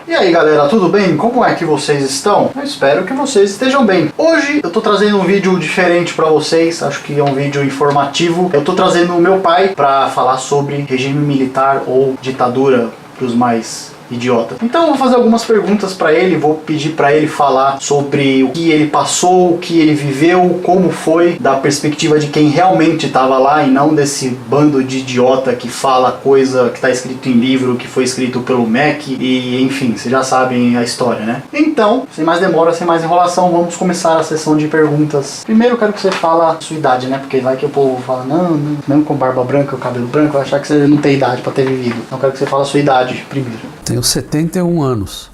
E aí galera, tudo bem? Como é que vocês estão? Eu espero que vocês estejam bem. Hoje eu tô trazendo um vídeo diferente pra vocês, acho que é um vídeo informativo. Eu tô trazendo o meu pai pra falar sobre regime militar ou ditadura pros mais idiota. Então eu vou fazer algumas perguntas para ele, vou pedir para ele falar sobre o que ele passou, o que ele viveu, como foi, da perspectiva de quem realmente estava lá e não desse bando de idiota que fala coisa que está escrito em livro, que foi escrito pelo Mac e enfim, vocês já sabem a história, né? Então, sem mais demora, sem mais enrolação, vamos começar a sessão de perguntas. Primeiro eu quero que você fale a sua idade, né? Porque vai que o povo fala, não, mesmo com barba branca, o cabelo branco, vai achar que você não tem idade para ter vivido. Então eu quero que você fale a sua idade primeiro. Tenho 71 anos.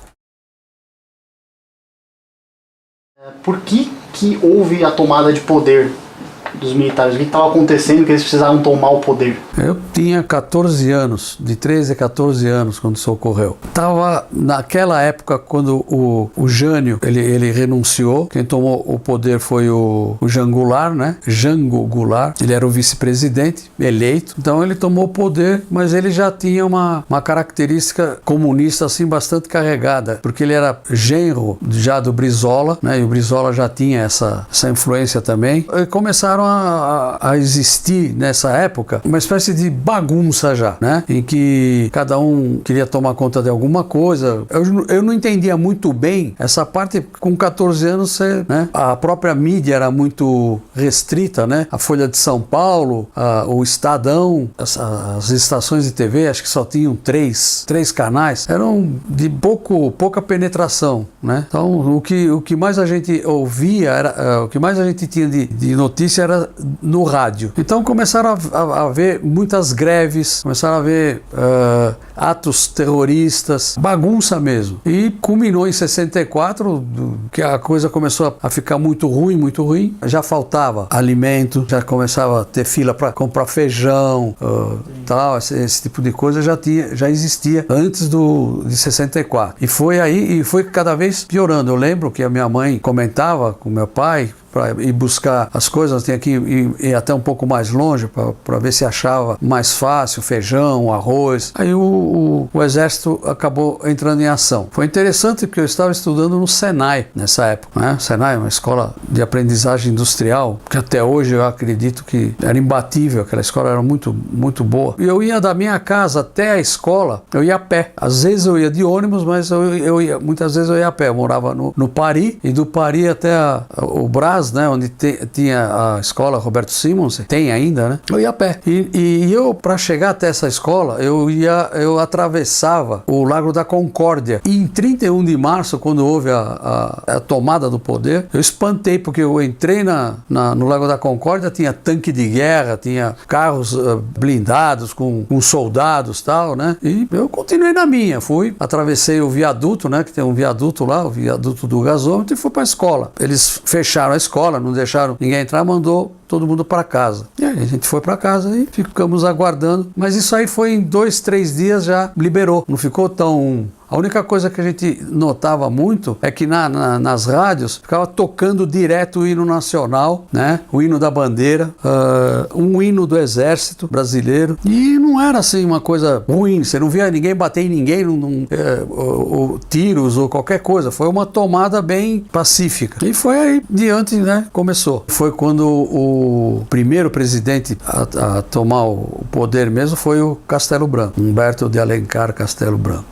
Por que houve a tomada de poder dos militares? O que estava acontecendo que eles precisavam tomar o poder? Eu tinha 14 anos, de 13 a 14 anos quando isso ocorreu. Estava naquela época quando o Jânio, ele renunciou, quem tomou o poder foi o Jango Goulart, né? Jango Goulart, ele era o vice-presidente eleito, então ele tomou o poder, mas ele já tinha uma característica comunista assim bastante carregada, porque ele era genro já do Brizola, né? E o Brizola já tinha essa influência também. E começaram a existir nessa época uma espécie de bagunça já, né? Em que cada um queria tomar conta de alguma coisa. Eu não entendia muito bem essa parte. Com 14 anos, né? A própria mídia era muito restrita, né? A Folha de São Paulo, o Estadão, as estações de TV, acho que só tinham três canais, eram de pouca penetração, né? Então, o que mais a gente ouvia, o que mais a gente tinha de notícia era no rádio. Então começaram a haver muitas greves, começaram a haver atos terroristas, bagunça mesmo. E culminou em 64, que a coisa começou a ficar muito ruim. Já faltava alimento, já começava a ter fila para comprar feijão, tal, esse tipo de coisa já existia antes de 64. E foi cada vez piorando. Eu lembro que a minha mãe comentava com meu pai para ir buscar as coisas, tinha que ir até um pouco mais longe para ver se achava mais fácil feijão, arroz. Aí o exército acabou entrando em ação. Foi interessante porque eu estava estudando no Senai nessa época, né? Senai é uma escola de aprendizagem industrial que até hoje eu acredito que era imbatível, aquela escola era muito, muito boa. E eu ia da minha casa até a escola, eu ia a pé. Às vezes eu ia de ônibus, mas muitas vezes eu ia a pé. Eu morava no Pari, e do Pari até o Brás, né, onde tinha a escola Roberto Simons, tem ainda, né? Eu ia a pé. E eu, para chegar até essa escola, eu atravessava o Largo da Concórdia. E em 31 de março, quando houve a tomada do poder, eu espantei, porque eu entrei no Largo da Concórdia, tinha tanque de guerra, tinha carros blindados com soldados e tal, né? E eu continuei na minha, atravessei o viaduto, né? Que tem um viaduto lá, o viaduto do gasômetro, e fui para a escola. Eles fecharam a escola, não deixaram ninguém entrar, mandou todo mundo para casa. E aí a gente foi para casa e ficamos aguardando. Mas isso aí foi em 2, 3 dias já liberou. Não ficou tão... A única coisa que a gente notava muito é que nas rádios ficava tocando direto o hino nacional, né? O hino da bandeira, um hino do exército brasileiro. E não era assim uma coisa ruim, você não via ninguém bater em ninguém, ou tiros ou qualquer coisa. Foi uma tomada bem pacífica. E foi aí diante, né? Começou. Foi quando o primeiro presidente a tomar o poder mesmo foi o Castelo Branco, Humberto de Alencar Castelo Branco.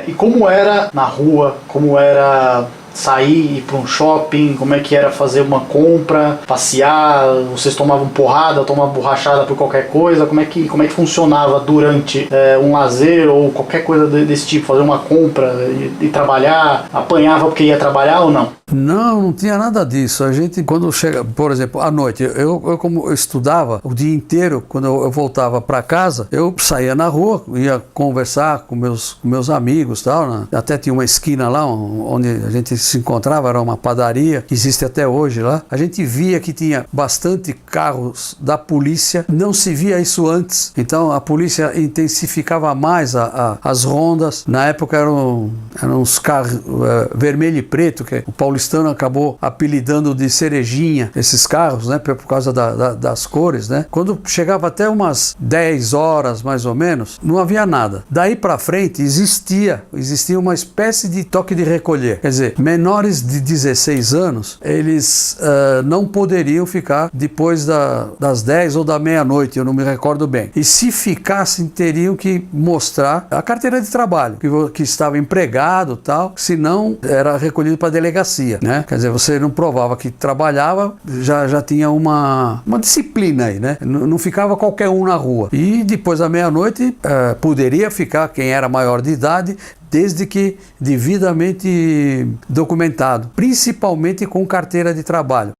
E como era na rua, como era sair, ir para um shopping, como é que era fazer uma compra, passear, vocês tomavam porrada, tomavam borrachada por qualquer coisa, como é que funcionava durante um lazer ou qualquer coisa desse tipo, fazer uma compra e trabalhar, apanhava porque ia trabalhar ou não? Não tinha nada disso. A gente, quando chega, por exemplo, à noite, eu como eu estudava o dia inteiro, quando eu voltava para casa, eu saía na rua, ia conversar com meus amigos, tal, né? Até tinha uma esquina lá onde a gente se encontrava, era uma padaria, que existe até hoje lá. A gente via que tinha bastante carros da polícia, não se via isso antes. Então a polícia intensificava mais as rondas. Na época eram uns carros vermelho e preto, que o Paulo paulistano acabou apelidando de cerejinha esses carros, né, por causa das cores, né? Quando chegava até umas 10 horas, mais ou menos, não havia nada. Daí para frente existia uma espécie de toque de recolher. Quer dizer, menores de 16 anos, eles não poderiam ficar depois das 10 ou da meia-noite, eu não me recordo bem. E se ficassem, teriam que mostrar a carteira de trabalho, que estava empregado e tal, senão era recolhido para a delegacia, né? Quer dizer, você não provava que trabalhava, já tinha uma disciplina aí, né? Não ficava qualquer um na rua. E depois da meia-noite, poderia ficar quem era maior de idade, desde que devidamente documentado, principalmente com carteira de trabalho.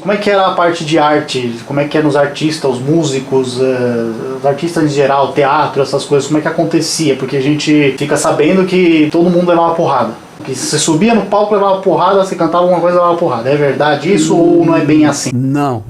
Como é que era a parte de arte? Como é que eram os artistas, os músicos, os artistas em geral, teatro, essas coisas? Como é que acontecia? Porque a gente fica sabendo que todo mundo levava porrada. Que você subia no palco, levava porrada, você cantava alguma coisa, levava porrada. É verdade isso ou não é bem assim? Não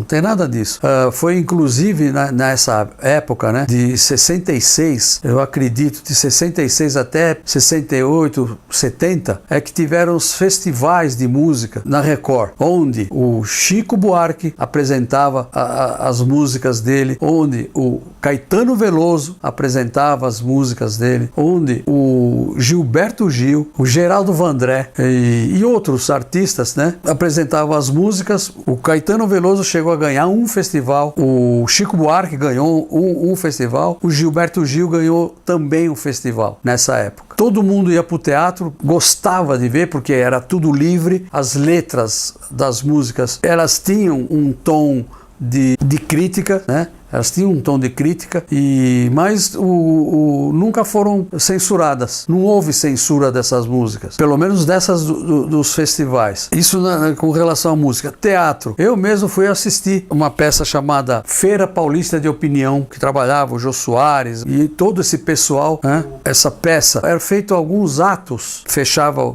tem nada disso. Foi inclusive nessa época, né, de 66, eu acredito, de 66 até 68, 70, é que tiveram os festivais de música na Record, onde o Chico Buarque apresentava as músicas dele, onde o Caetano Veloso apresentava as músicas dele, onde o Gilberto Gil, o Geraldo Vandré e outros artistas, né, apresentavam as músicas. O Caetano Veloso chegou a ganhar um festival, o Chico Buarque ganhou um festival, o Gilberto Gil ganhou também um festival nessa época. Todo mundo ia para o teatro, gostava de ver, porque era tudo livre, as letras das músicas, elas tinham um tom de crítica, né? Elas tinham um tom de crítica, mas nunca foram censuradas. Não houve censura dessas músicas, pelo menos dessas dos festivais. Isso com relação à música. Teatro. Eu mesmo fui assistir uma peça chamada Feira Paulista de Opinião, que trabalhava o Jô Soares e todo esse pessoal, né? Essa peça era feito alguns atos,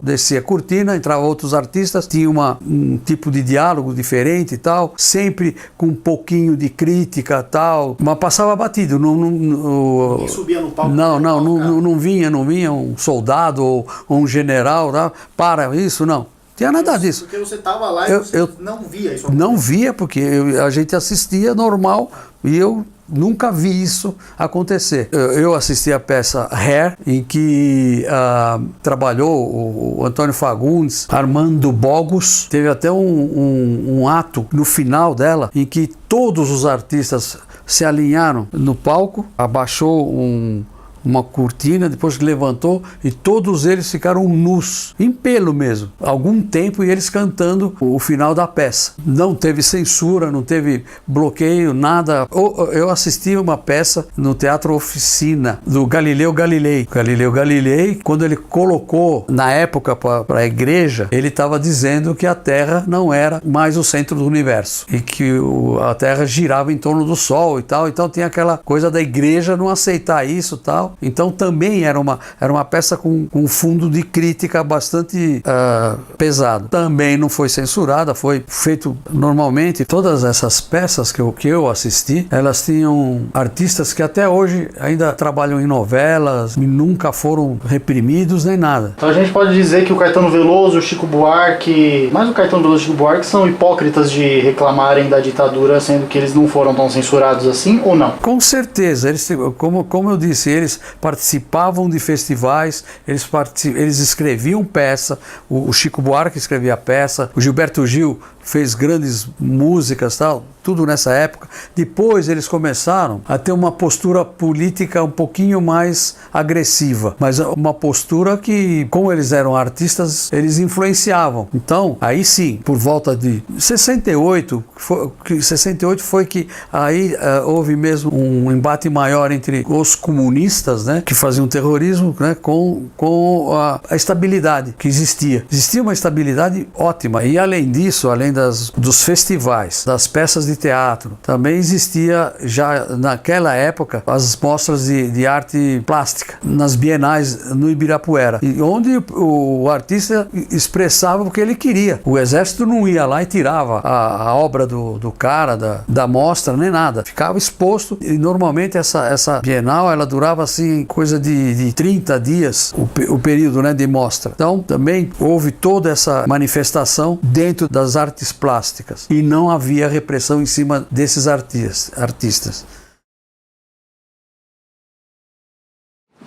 descia a cortina, entrava outros artistas, tinha um tipo de diálogo diferente e tal, sempre com um pouquinho de crítica e tal, mas passava batido. Ninguém subia no palco. Não vinha um soldado ou um general, tá? Para isso, não. Tinha nada disso. Porque você estava lá e você não via isso. Não via, porque a gente assistia normal e eu nunca vi isso acontecer. Eu assisti a peça Hair, em que trabalhou o Antônio Fagundes, Armando Bogos. Teve até um ato no final dela, em que todos os artistas se alinharam no palco, abaixou uma cortina, depois que levantou, e todos eles ficaram nus, em pelo mesmo, algum tempo, e eles cantando o final da peça. Não teve censura, não teve bloqueio, nada. Eu assisti uma peça no Teatro Oficina do Galileu Galilei. Galileu Galilei, quando ele colocou na época para a igreja, ele estava dizendo que a Terra não era mais o centro do universo e que a Terra girava em torno do Sol e tal. Então tinha aquela coisa da igreja não aceitar isso e tal. Então também era uma peça com um fundo de crítica bastante pesado. Também não foi censurada, foi feito normalmente. Todas essas peças que eu assisti, elas tinham artistas que até hoje ainda trabalham em novelas e nunca foram reprimidos nem nada. Então a gente pode dizer que o Caetano Veloso, o Chico Buarque, mais o Caetano Veloso e o Chico Buarque são hipócritas de reclamarem da ditadura, sendo que eles não foram tão censurados assim, ou não? Com certeza, eles, como eu disse, eles participavam de festivais, eles escreviam peça, o Chico Buarque escrevia peça, o Gilberto Gil fez grandes músicas, tal, tudo nessa época. Depois eles começaram a ter uma postura política um pouquinho mais agressiva, mas uma postura que, como eles eram artistas, eles influenciavam. Então, aí sim, por volta de 68 foi que aí houve mesmo um embate maior entre os comunistas, né, que faziam terrorismo, né, com a estabilidade que existia. Existia uma estabilidade ótima, e além disso, além dos festivais, das peças de teatro. Também existia já naquela época as mostras de arte plástica nas bienais no Ibirapuera, e onde o artista expressava o que ele queria. O exército não ia lá e tirava a obra do cara, da mostra, nem nada. Ficava exposto, e normalmente essa bienal ela durava assim coisa de 30 dias, o período, né, de mostra. Então também houve toda essa manifestação dentro das artes plásticas e não havia repressão em cima desses artistas.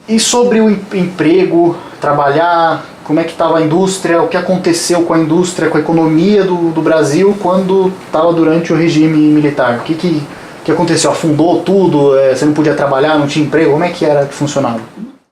E sobre o emprego, trabalhar, como é que estava a indústria, o que aconteceu com a indústria, com a economia do Brasil quando estava durante o regime militar? O que aconteceu? Afundou tudo? Você não podia trabalhar, não tinha emprego? Como é que era que funcionava?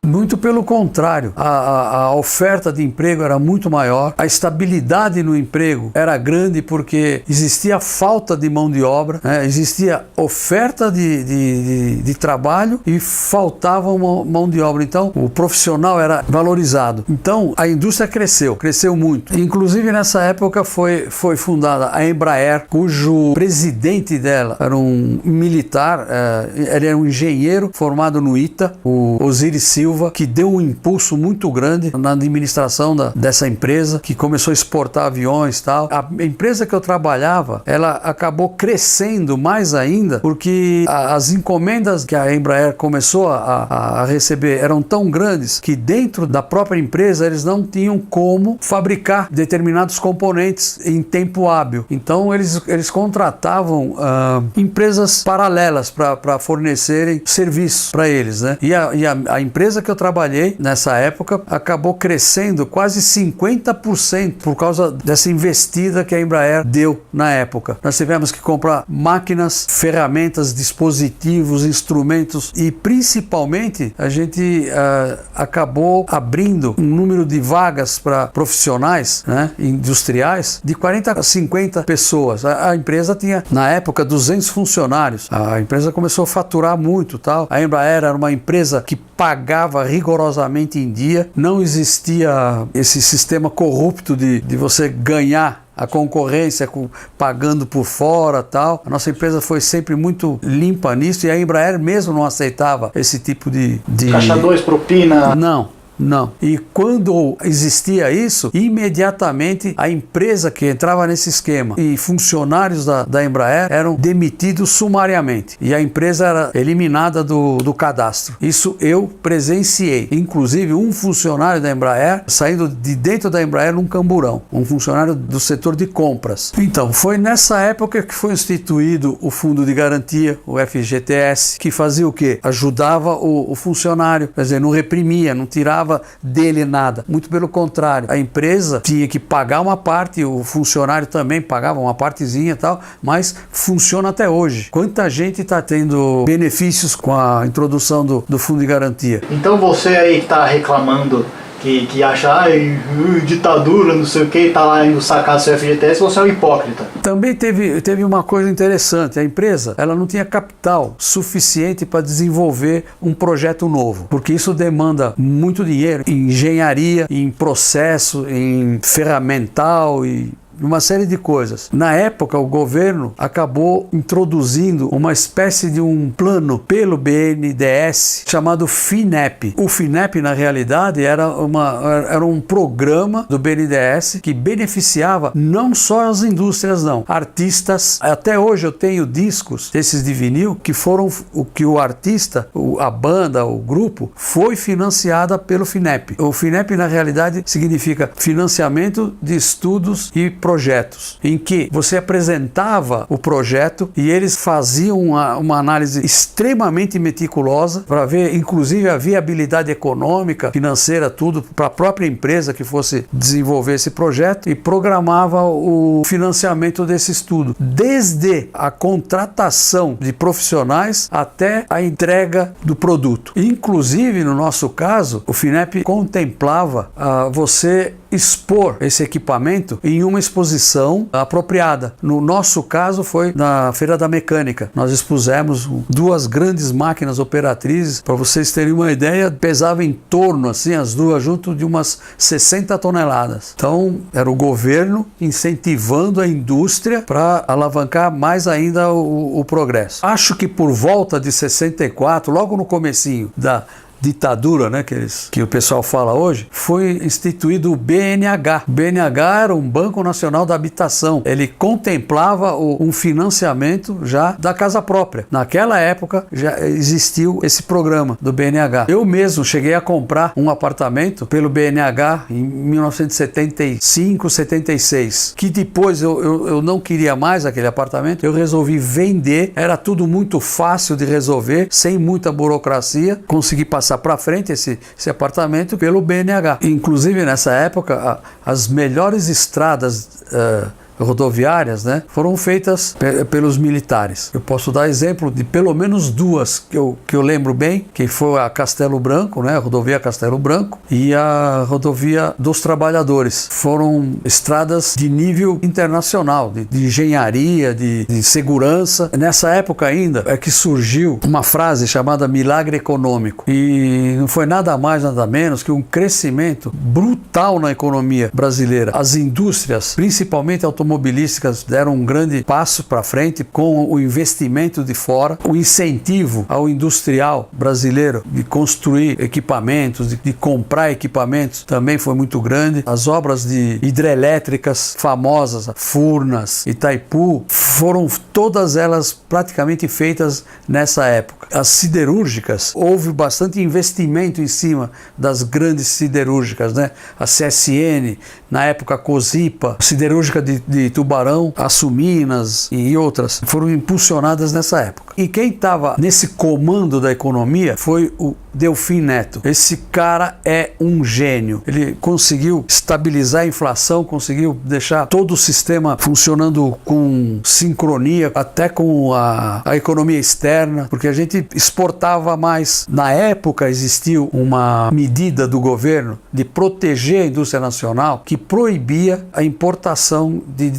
Muito pelo contrário, a oferta de emprego era muito maior, a estabilidade no emprego era grande porque existia falta de mão de obra, né? Existia oferta de trabalho e faltava mão de obra, então o profissional era valorizado. Então a indústria cresceu muito. Inclusive nessa época foi fundada a Embraer, cujo presidente dela era um militar, ele era um engenheiro formado no ITA, o Osiris Silva, que deu um impulso muito grande na administração dessa empresa, que começou a exportar aviões e tal. A empresa que eu trabalhava, ela acabou crescendo mais ainda, porque as encomendas que a Embraer começou a receber eram tão grandes que dentro da própria empresa eles não tinham como fabricar determinados componentes em tempo hábil. Então eles contratavam empresas paralelas para fornecerem serviços para eles, né? E a empresa que eu trabalhei nessa época acabou crescendo quase 50% por causa dessa investida que a Embraer deu na época. Nós tivemos que comprar máquinas, ferramentas, dispositivos, instrumentos e principalmente a gente acabou abrindo um número de vagas para profissionais, né, industriais de 40 a 50 pessoas. A empresa tinha na época 200 funcionários. A empresa começou a faturar muito, tal. A Embraer era uma empresa que pagava rigorosamente em dia, não existia esse sistema corrupto de você ganhar a concorrência pagando por fora, tal. A nossa empresa foi sempre muito limpa nisso e a Embraer mesmo não aceitava esse tipo de... Caixa 2, propina... Não. E quando existia isso, imediatamente a empresa que entrava nesse esquema e funcionários da Embraer eram demitidos sumariamente. E a empresa era eliminada do cadastro. Isso eu presenciei. Inclusive um funcionário da Embraer saindo de dentro da Embraer num camburão. Um funcionário do setor de compras. Então, foi nessa época que foi instituído o Fundo de Garantia, o FGTS, que fazia o quê? Ajudava o funcionário. Quer dizer, não reprimia, não tirava dele nada, muito pelo contrário, a empresa tinha que pagar uma parte, o funcionário também pagava uma partezinha e tal, mas funciona até hoje. Quanta gente está tendo benefícios com a introdução do Fundo de Garantia. Então você aí que está reclamando que acha ditadura, não sei o que, tá lá indo sacar seu FGTS, você é um hipócrita. Também teve uma coisa interessante, a empresa ela não tinha capital suficiente para desenvolver um projeto novo, porque isso demanda muito dinheiro em engenharia, em processo, em ferramental e uma série de coisas. Na época, o governo acabou introduzindo uma espécie de um plano pelo BNDES chamado FINEP. O FINEP, na realidade, era um programa do BNDES que beneficiava não só as indústrias, não. Artistas. Até hoje eu tenho discos desses de vinil que foram o que o artista, a banda, o grupo, foi financiada pelo FINEP. O FINEP, na realidade, significa Financiamento de Estudos e Projetos, em que você apresentava o projeto e eles faziam uma análise extremamente meticulosa para ver, inclusive, a viabilidade econômica, financeira, tudo, para a própria empresa que fosse desenvolver esse projeto e programava o financiamento desse estudo, desde a contratação de profissionais até a entrega do produto. Inclusive, no nosso caso, o FINEP contemplava você expor esse equipamento em uma exposição apropriada. No nosso caso foi na Feira da Mecânica. Nós expusemos 2 grandes máquinas operatrizes, para vocês terem uma ideia, pesava em torno, assim, as duas junto de umas 60 toneladas. Então era o governo incentivando a indústria para alavancar mais ainda o progresso. Acho que por volta de 64, logo no comecinho da ditadura, né, que o pessoal fala hoje, foi instituído o BNH. O BNH era um Banco Nacional da Habitação. Ele contemplava um financiamento já da casa própria. Naquela época já existiu esse programa do BNH. Eu mesmo cheguei a comprar um apartamento pelo BNH em 1975, 76, que depois eu não queria mais aquele apartamento, eu resolvi vender. Era tudo muito fácil de resolver, sem muita burocracia, consegui passar para frente esse apartamento pelo BNH. Inclusive nessa época as melhores estradas rodoviárias, né, foram feitas pelos militares. Eu posso dar exemplo de pelo menos 2 que eu lembro bem, que foi a Castelo Branco, né, a rodovia Castelo Branco, e a rodovia dos Trabalhadores. Foram estradas de nível internacional, de engenharia, de segurança. Nessa época ainda é que surgiu uma frase chamada milagre econômico, e não foi nada mais, nada menos que um crescimento brutal na economia brasileira. As indústrias, principalmente automobilísticas, deram um grande passo para frente com o investimento de fora, o incentivo ao industrial brasileiro de construir equipamentos, de comprar equipamentos, também foi muito grande. As obras de hidrelétricas famosas, Furnas, Itaipu, foram todas elas praticamente feitas nessa época. As siderúrgicas, houve bastante investimento em cima das grandes siderúrgicas, né? A CSN, na época a Cosipa, siderúrgica de Tubarão, Açuminas e outras, foram impulsionadas nessa época. E quem estava nesse comando da economia foi o Delfim Neto. Esse cara é um gênio. Ele conseguiu estabilizar a inflação, conseguiu deixar todo o sistema funcionando com sincronia, até com a economia externa, porque a gente exportava mais. Na época existiu uma medida do governo de proteger a indústria nacional que proibia a importação de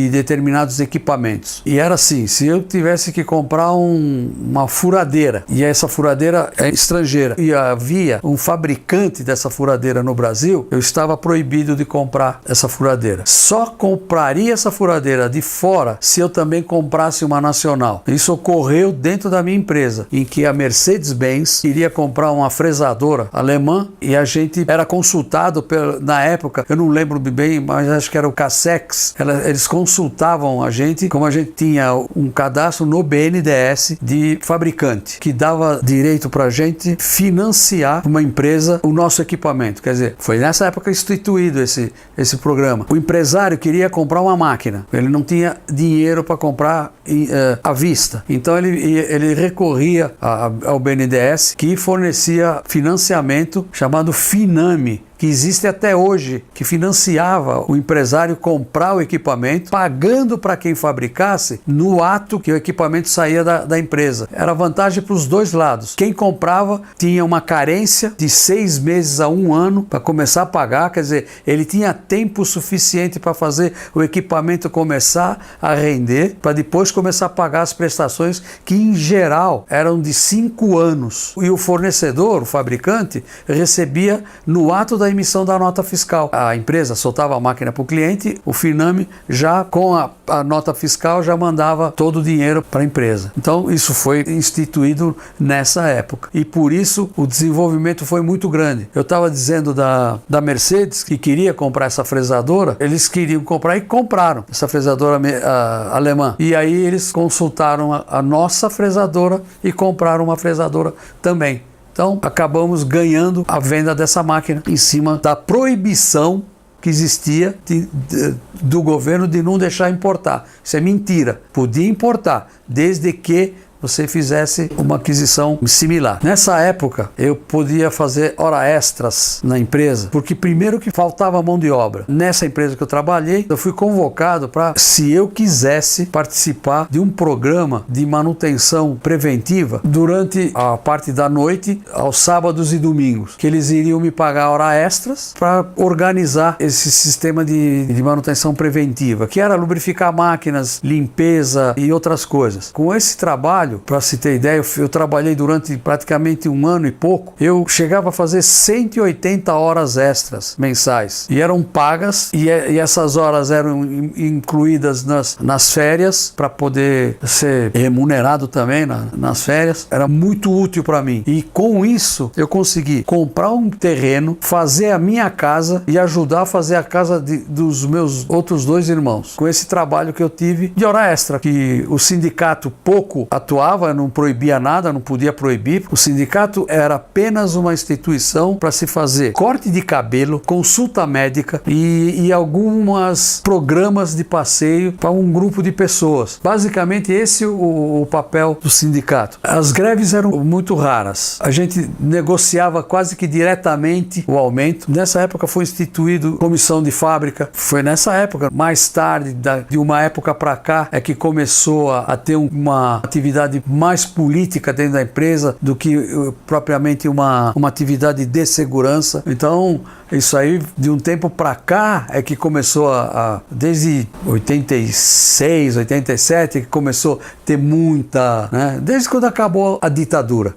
determinados equipamentos. E era assim, se eu tivesse que comprar uma furadeira, e essa furadeira é estrangeira, e havia um fabricante dessa furadeira no Brasil, eu estava proibido de comprar essa furadeira. Só compraria essa furadeira de fora se eu também comprasse uma nacional. Isso ocorreu dentro da minha empresa, em que a Mercedes-Benz iria comprar uma fresadora alemã e a gente era consultado na época, eu não lembro bem, mas acho que era o Cassex. Eles consultavam a gente, como a gente tinha um cadastro no BNDES de fabricante, que dava direito para a gente financiar uma empresa o nosso equipamento. Quer dizer, foi nessa época instituído esse programa. O empresário queria comprar uma máquina, ele não tinha dinheiro para comprar à vista, então ele recorria ao BNDES, que fornecia financiamento chamado Finame, que existe até hoje, que financiava o empresário comprar o equipamento, pagando para quem fabricasse no ato que o equipamento saía da empresa. Era vantagem para os dois lados. Quem comprava tinha uma carência de 6 meses a 1 ano para começar a pagar, quer dizer, ele tinha tempo suficiente para fazer o equipamento começar a render, para depois começar a pagar as prestações, que em geral eram de 5 anos. E o fornecedor, o fabricante, recebia no ato da emissão da nota fiscal. A empresa soltava a máquina para o cliente, o Finame já com a nota fiscal já mandava todo o dinheiro para a empresa. Então isso foi instituído nessa época e por isso o desenvolvimento foi muito grande. Eu estava dizendo da Mercedes, que queria comprar essa fresadora, eles queriam comprar e compraram essa fresadora alemã, e aí eles consultaram a nossa fresadora e compraram uma fresadora também. Então, acabamos ganhando a venda dessa máquina em cima da proibição que existia do governo de não deixar importar. Isso é mentira. Podia importar, desde que você fizesse uma aquisição similar. Nessa época, eu podia fazer hora extras na empresa, porque primeiro que faltava mão de obra. Nessa empresa que eu trabalhei, eu fui convocado para, se eu quisesse, participar de um programa de manutenção preventiva durante a parte da noite, aos sábados e domingos, que eles iriam me pagar hora extras para organizar esse sistema de manutenção preventiva, que era lubrificar máquinas, limpeza e outras coisas. Com esse trabalho, para se ter ideia, eu trabalhei durante praticamente 1 ano e pouco, eu chegava a fazer 180 horas extras mensais, e eram pagas, e essas horas eram incluídas nas férias, para poder ser remunerado também nas férias. Era muito útil para mim, e com isso eu consegui comprar um terreno, fazer a minha casa e ajudar a fazer a casa dos meus outros 2 irmãos, com esse trabalho que eu tive de hora extra, que o sindicato pouco atuava, não proibia nada, não podia proibir. O sindicato era apenas uma instituição para se fazer corte de cabelo, consulta médica e alguns programas de passeio para um grupo de pessoas. Basicamente esse é o papel do sindicato. As greves eram muito raras. A gente negociava quase que diretamente o aumento. Nessa época foi instituído comissão de fábrica. Foi nessa época, mais tarde, de uma época para cá, é que começou a ter uma atividade mais política dentro da empresa do que propriamente uma atividade de segurança. Então, isso aí, de um tempo para cá, é que começou desde 86, 87, que começou a ter muita, né? Desde quando acabou a ditadura.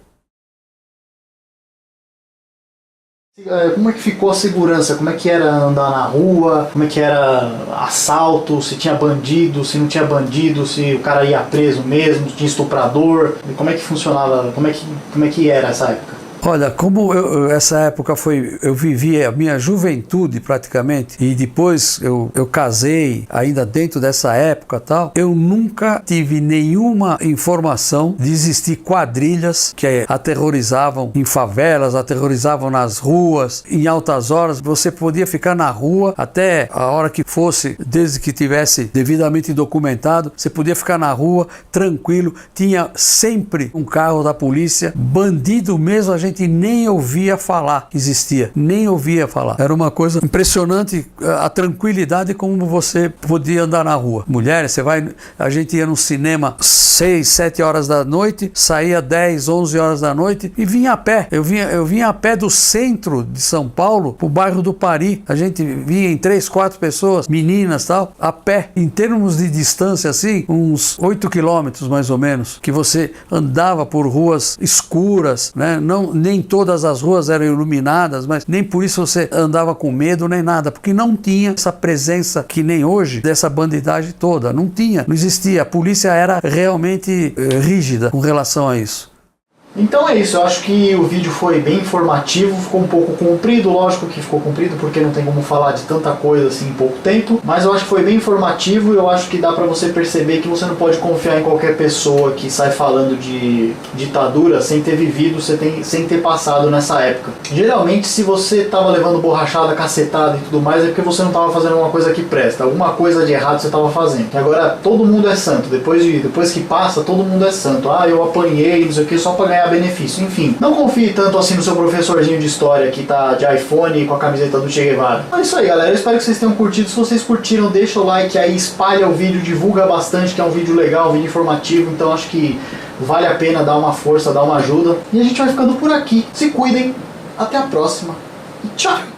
Como é que ficou a segurança? Como é que era andar na rua? Como é que era assalto? Se tinha bandido, se não tinha bandido, se o cara ia preso mesmo, se tinha estuprador? Como é que funcionava? Como é que era essa época? Olha, como essa época eu vivi a minha juventude praticamente, e depois eu casei ainda dentro dessa época tal, eu nunca tive nenhuma informação de existir quadrilhas que aterrorizavam em favelas, aterrorizavam nas ruas, em altas horas. Você podia ficar na rua até a hora que fosse, desde que tivesse devidamente documentado, você podia ficar na rua tranquilo, tinha sempre um carro da polícia, bandido mesmo a gente nem ouvia falar que existia, nem ouvia falar. Era uma coisa impressionante a tranquilidade como você podia andar na rua. Mulheres, a gente ia no cinema 6, 7 horas da noite, saía 10, 11 horas da noite e vinha a pé. Eu vinha a pé do centro de São Paulo pro bairro do Pari. A gente vinha em 3, 4 pessoas, meninas tal, a pé. Em termos de distância assim, uns 8 quilômetros mais ou menos, que você andava por ruas escuras, né? Nem todas as ruas eram iluminadas, mas nem por isso você andava com medo nem nada, porque não tinha essa presença que nem hoje dessa bandidagem toda. Não tinha, não existia. A polícia era realmente rígida com relação a isso. Então é isso, eu acho que o vídeo foi bem informativo, ficou um pouco comprido, lógico que ficou comprido porque não tem como falar de tanta coisa assim em pouco tempo, mas eu acho que foi bem informativo e eu acho que dá pra você perceber que você não pode confiar em qualquer pessoa que sai falando de ditadura sem ter vivido, sem ter passado nessa época. Geralmente, se você tava levando borrachada, cacetada e tudo mais, é porque você não tava fazendo uma coisa que presta, alguma coisa de errado você tava fazendo. E agora todo mundo é santo, depois que passa, todo mundo é santo. Ah, eu apanhei, não sei o que, só pra ganhar benefício. Enfim, não confie tanto assim no seu professorzinho de história que tá de iPhone com a camiseta do Che Guevara. É isso aí, galera. Eu espero que vocês tenham curtido. Se vocês curtiram, deixa o like aí, espalha o vídeo, divulga bastante, que é um vídeo legal, um vídeo informativo. Então acho que vale a pena dar uma força, dar uma ajuda. E a gente vai ficando por aqui. Se cuidem. Até a próxima. E tchau!